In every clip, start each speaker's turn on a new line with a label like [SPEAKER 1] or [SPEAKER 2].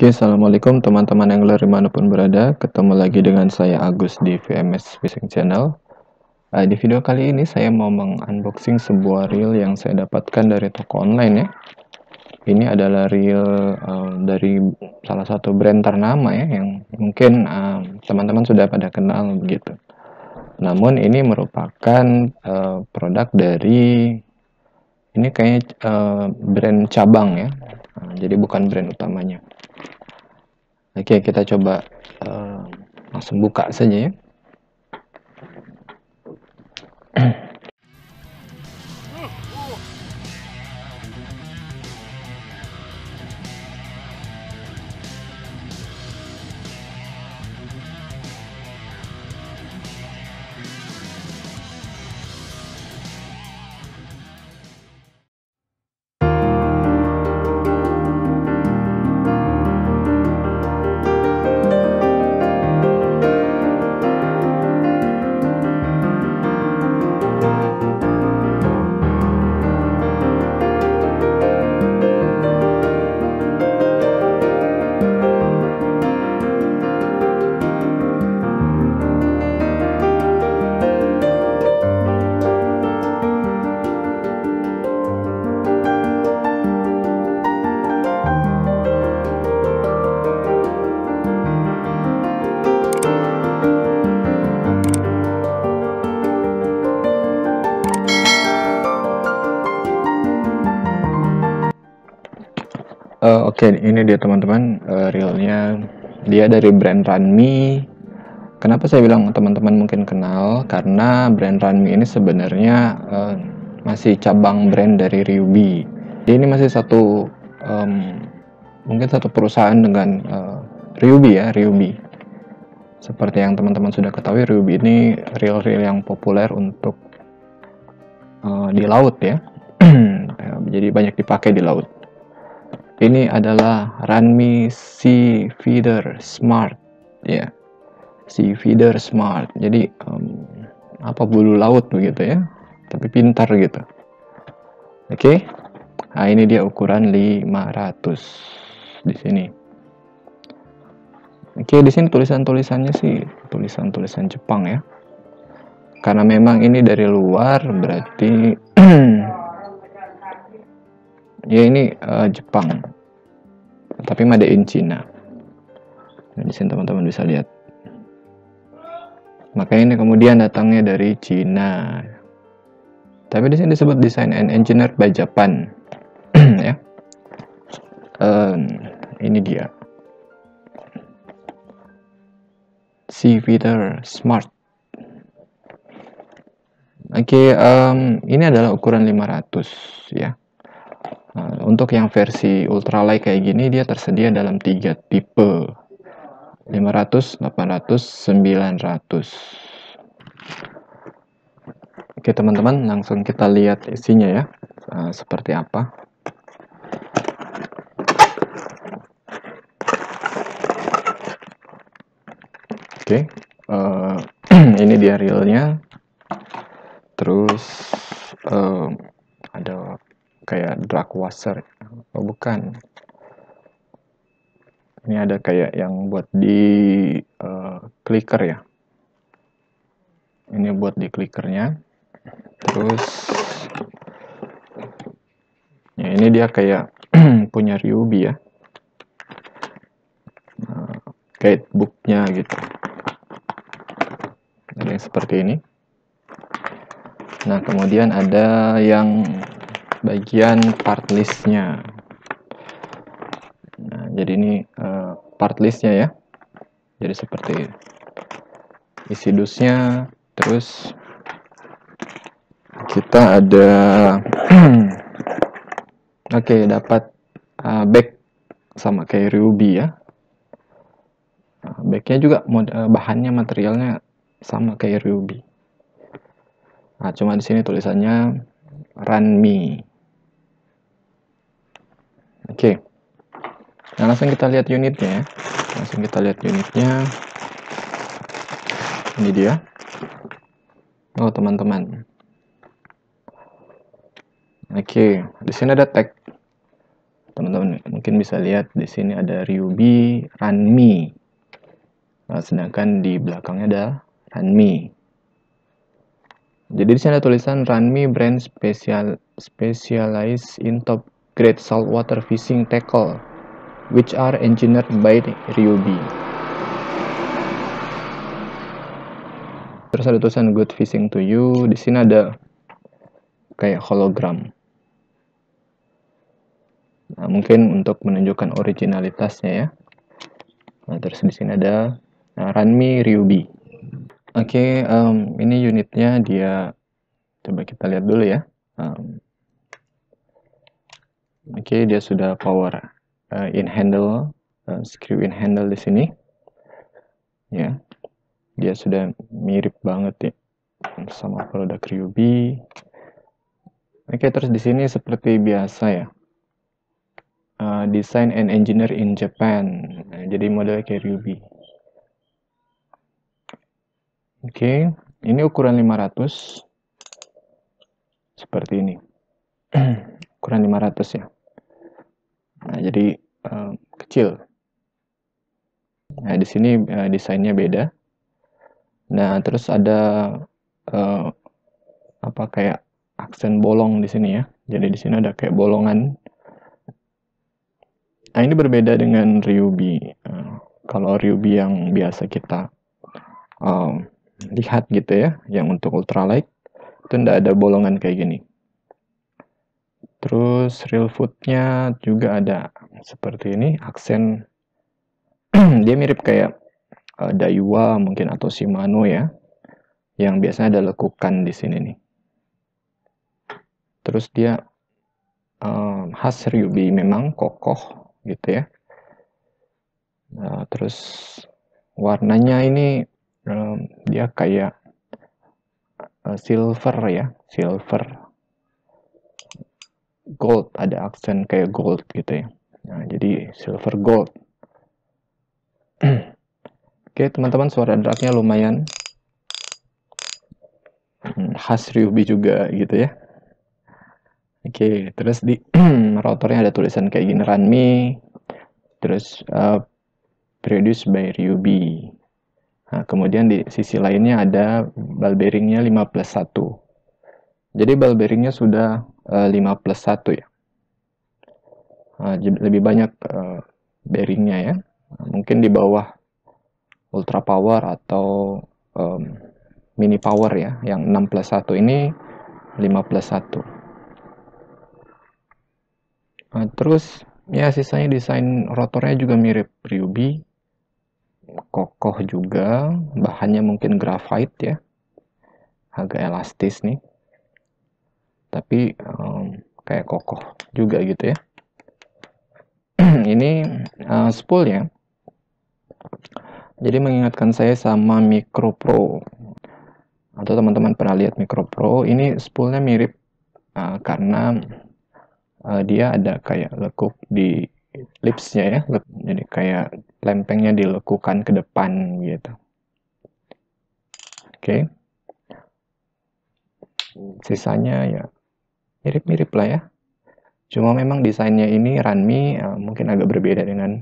[SPEAKER 1] Oke, assalamualaikum teman-teman angler dimanapun berada. Ketemu lagi dengan saya Agus di VMS Fishing Channel. Di video kali ini saya mau mengunboxing sebuah reel yang saya dapatkan dari toko online ya. Ini adalah reel dari salah satu brand ternama ya, yang mungkin teman-teman sudah pada kenal begitu. Namun ini merupakan produk dari ini kayaknya brand cabang ya. Jadi bukan brand utamanya. Oke, kita coba langsung buka saja ya. Oke, ini dia teman-teman, reelnya. Dia dari brand Ranmi. Kenapa saya bilang teman-teman mungkin kenal? Karena brand Ranmi ini sebenarnya masih cabang brand dari Ryubi. Jadi ini masih mungkin satu perusahaan dengan Ryubi ya, Ryubi. Seperti yang teman-teman sudah ketahui, Ryubi ini reel-reel yang populer untuk di laut ya. Jadi banyak dipakai di laut. Ini adalah Ranmi Sea Feeder Smart ya, Sea Feeder Smart. Jadi apa, bulu laut begitu ya, tapi pintar gitu. Oke. Nah, ini dia ukuran 500 di sini. Oke, di sini tulisan-tulisannya sih tulisan-tulisan Jepang ya. Karena memang ini dari luar, berarti ya ini Jepang, tapi made in China. Nah, di sini teman-teman bisa lihat. Makanya ini kemudian datangnya dari China. Tapi di sini disebut design and engineered by Japan. Ya. Ini dia. Sea Feeder Smart. Oke, ini adalah ukuran 500 ya. Untuk yang versi ultralight kayak gini, dia tersedia dalam 3 tipe. 500, 800, 900. Oke teman-teman, langsung kita lihat isinya ya, seperti apa. Oke, ini dia reelnya. Terus ada kayak drag washer. Oh bukan, ini ada kayak yang buat di clicker ya. Ini buat di clickernya. Terus ya, ini dia kayak punya Ryubi ya, guidebooknya gitu. Ada yang seperti ini. Nah, kemudian ada yang bagian part listnya. Nah, jadi ini part listnya ya. Jadi seperti isi dusnya. Terus kita ada oke, dapat bag sama kayak Ryubi ya. Bagnya juga bahannya, materialnya sama kayak Ryubi. Nah, cuma di sini tulisannya Ranmi. Oke. Nah, langsung kita lihat unitnya ya. Ini dia. Oh, teman-teman. Oke, di sini ada tag teman-teman mungkin bisa lihat di sini ada Ryubi Ranmi. Nah, sedangkan di belakangnya ada Ranmi. Jadi di sini ada tulisan Ranmi brand specialized in top grade saltwater fishing tackle, which are engineered by Ryubi. Terus ada tulisan good fishing to you. Di sini ada kayak hologram. Nah, mungkin untuk menunjukkan originalitasnya ya. Nah, terus di sini ada Ranmi Ryubi. Oke, ini unitnya dia coba kita lihat dulu ya. Oke, dia sudah power in handle, screw in handle di sini. Ya, dia sudah mirip banget ya sama produk Ryubi. Oke, terus di sini seperti biasa ya. Design and engineer in Japan. Nah, jadi model kayak Ryubi. Oke, ini ukuran 500. Seperti ini. Ukuran 500 ya. Nah, jadi kecil. Nah, di sini desainnya beda. Nah, terus ada apa kayak aksen bolong di sini ya. Jadi di sini ada kayak bolongan. Nah, ini berbeda dengan Ryubi. Kalau Ryubi yang biasa kita lihat gitu ya, yang untuk ultralight itu tidak ada bolongan kayak gini. Terus real footnya juga ada seperti ini, aksen dia mirip kayak Daiwa mungkin atau Shimano ya, yang biasanya ada lekukan di sini nih. Terus dia khas Ryubi, memang kokoh gitu ya. Nah, terus warnanya ini dia kayak silver ya, silver gold, ada aksen kayak gold gitu ya. Nah, jadi silver gold. Oke, teman-teman, suara draknya lumayan khas Ryubi juga gitu ya. Oke, terus di rotornya ada tulisan kayak gini, Ranmi, terus produced by Ryubi. Nah, kemudian di sisi lainnya ada ball bearingnya 5+1. Jadi ball bearingnya sudah 5+1 ya. Lebih banyak bearingnya ya. Mungkin di bawah ultra power atau mini power ya. Yang 6+1 ini 5+1. Terus ya sisanya desain rotornya juga mirip Ryubi. Kokoh juga. Bahannya mungkin graphite ya. Agak elastis nih. Tapi kayak kokoh juga gitu ya. Ini spool ya. Jadi mengingatkan saya sama Micro Pro. Atau teman-teman pernah lihat Micro Pro, ini spoolnya mirip karena dia ada kayak lekuk di lipsnya ya. Jadi kayak lempengnya dilekukan ke depan gitu. Oke. Sisanya ya mirip-mirip lah ya. Cuma memang desainnya ini Ranmi mungkin agak berbeda dengan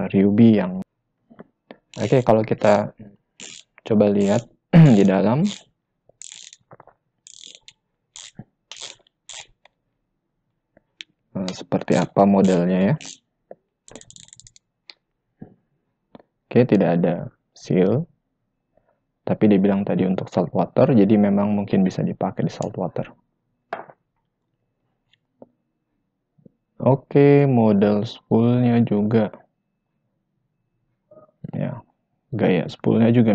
[SPEAKER 1] Ryubi yang. Oke, kalau kita coba lihat di dalam. Seperti apa modelnya ya. Oke, tidak ada seal. Tapi dibilang tadi untuk saltwater, jadi memang mungkin bisa dipakai di saltwater. Oke, model spoolnya juga. Ya, gaya spoolnya juga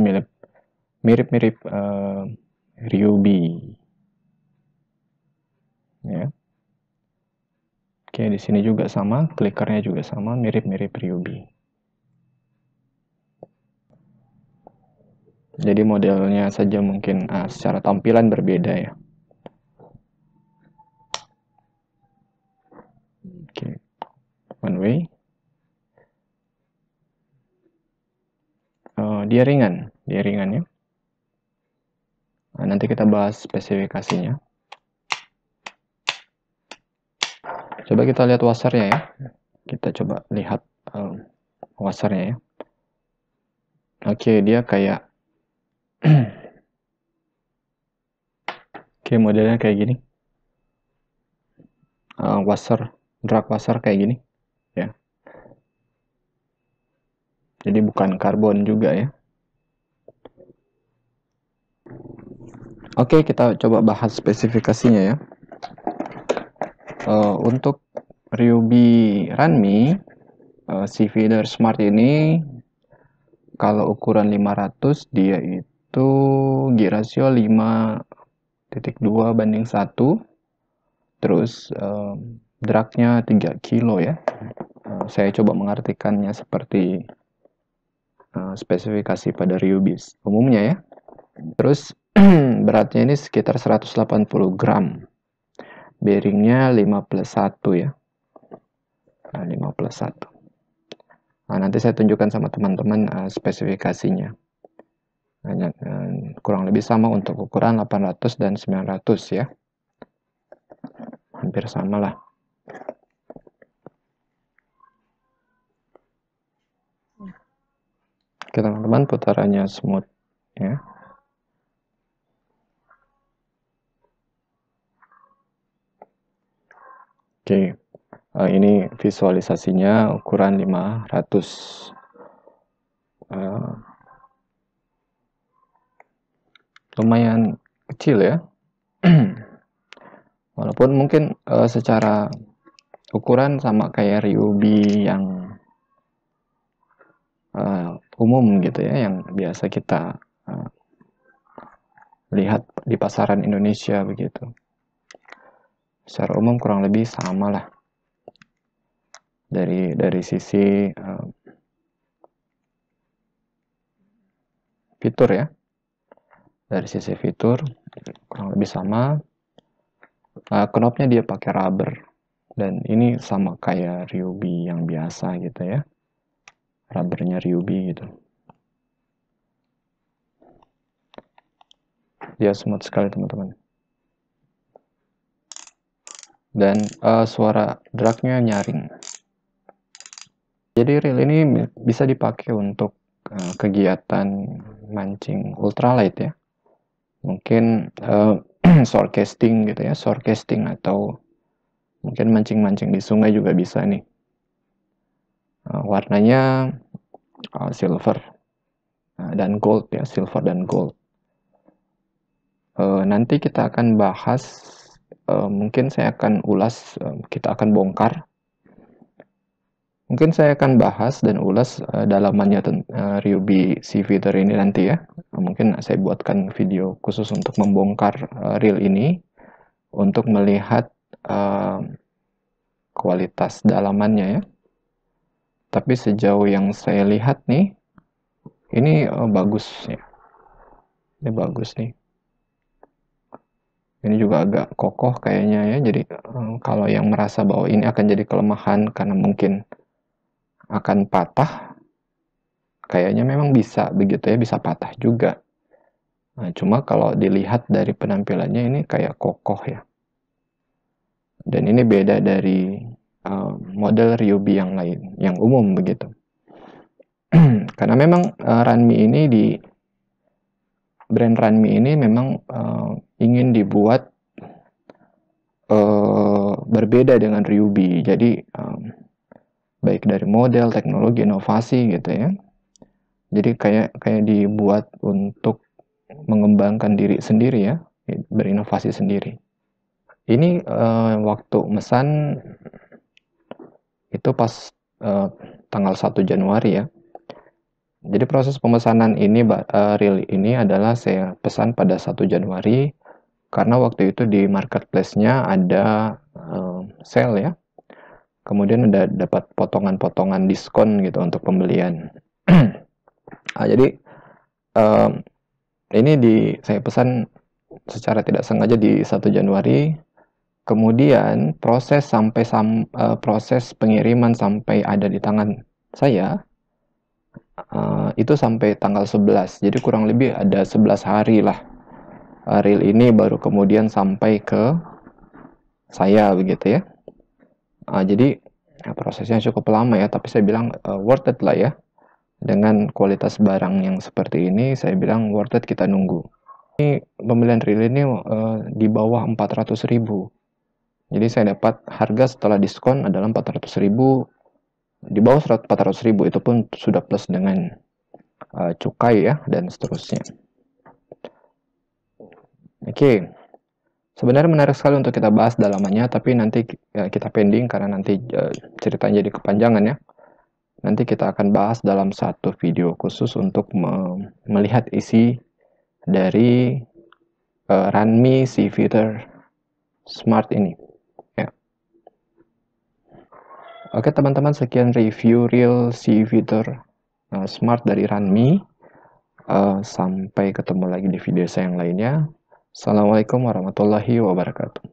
[SPEAKER 1] mirip-mirip Ryubi. Ya. Oke, di sini juga sama, clickernya juga sama, mirip-mirip Ryubi. Jadi modelnya saja mungkin secara tampilan berbeda ya. Oke, one way. Dia ringan ya. Nah, nanti kita bahas spesifikasinya. Coba kita lihat wasarnya ya. Kita coba lihat wasarnya ya. Oke, dia kayak Oke, modelnya kayak gini. Drag washer kayak gini ya. Jadi bukan karbon juga ya. Oke, kita coba bahas spesifikasinya ya. Untuk Ryobi Ranmi Seafeeder Smart ini, kalau ukuran 500 dia itu gear ratio 5.2/1, terus dragnya 3 kilo ya. Saya coba mengartikannya seperti spesifikasi pada Ryobi umumnya ya. Terus beratnya ini sekitar 180 gram. Bearingnya 5+1 ya. 5+1. Nah, nanti saya tunjukkan sama teman-teman spesifikasinya. Kurang lebih sama untuk ukuran 800 dan 900 ya. Hampir sama lah. Oke teman-teman, putarannya smooth ya. Oke, ini visualisasinya ukuran 500. Lumayan kecil ya. Walaupun mungkin secara ukuran sama kayak Ryobi yang umum gitu ya, yang biasa kita lihat di pasaran Indonesia begitu. Secara umum kurang lebih sama lah dari sisi fitur ya. Dari sisi fitur kurang lebih sama. Knopnya dia pakai rubber dan ini sama kayak Ryobi yang biasa gitu ya. Rubbernya Ryobi gitu. Dia smooth sekali teman-teman. Dan suara dragnya nyaring. Jadi reel ini bisa dipakai untuk kegiatan mancing ultralight ya. Mungkin shore casting gitu ya, shore casting atau mungkin mancing-mancing di sungai juga bisa nih. Warnanya silver dan gold ya, silver dan gold. Nanti kita akan bahas, mungkin saya akan ulas, kita akan bongkar. Mungkin saya akan bahas dan ulas dalamannya Ryobi Seafeeder ini nanti ya. Mungkin saya buatkan video khusus untuk membongkar reel ini untuk melihat kualitas dalamannya ya. Tapi sejauh yang saya lihat nih, ini bagus ya. Ini bagus nih. Ini juga agak kokoh kayaknya ya. Jadi kalau yang merasa bahwa ini akan jadi kelemahan karena mungkin akan patah, kayaknya memang bisa begitu ya, bisa patah juga. Nah, cuma kalau dilihat dari penampilannya ini kayak kokoh ya. Dan ini beda dari model Ryobi yang lain, yang umum begitu. Karena memang brand Ranmi ini memang ingin dibuat berbeda dengan Ryobi. Jadi baik dari model, teknologi, inovasi gitu ya. Jadi kayak dibuat untuk mengembangkan diri sendiri ya, berinovasi sendiri. Ini waktu mesan itu pas tanggal 1 Januari ya. Jadi proses pemesanan ini reel ini adalah saya pesan pada 1 Januari karena waktu itu di marketplace-nya ada sale ya. Kemudian ada dapat potongan-potongan diskon gitu untuk pembelian. Jadi ini saya pesan secara tidak sengaja di 1 Januari. Kemudian proses pengiriman sampai ada di tangan saya itu sampai tanggal 11. Jadi kurang lebih ada 11 hari lah. Reel ini baru kemudian sampai ke saya begitu ya. Jadi prosesnya cukup lama ya, tapi saya bilang worth it lah ya. Dengan kualitas barang yang seperti ini, saya bilang worth it kita nunggu. Ini pembelian real ini di bawah 400.000. Jadi saya dapat harga setelah diskon adalah 400.000, di bawah 400.000 itu pun sudah plus dengan cukai ya dan seterusnya. Oke. Sebenarnya menarik sekali untuk kita bahas dalamannya, tapi nanti kita pending karena nanti ceritanya jadi kepanjangan ya. Nanti kita akan bahas dalam satu video khusus untuk melihat isi dari Ranmi C-Fitter Smart ini. Ya. Oke teman-teman, sekian review real C-Fitter Smart dari Ranmi. Sampai ketemu lagi di video saya yang lainnya. Assalamualaikum warahmatullahi wabarakatuh.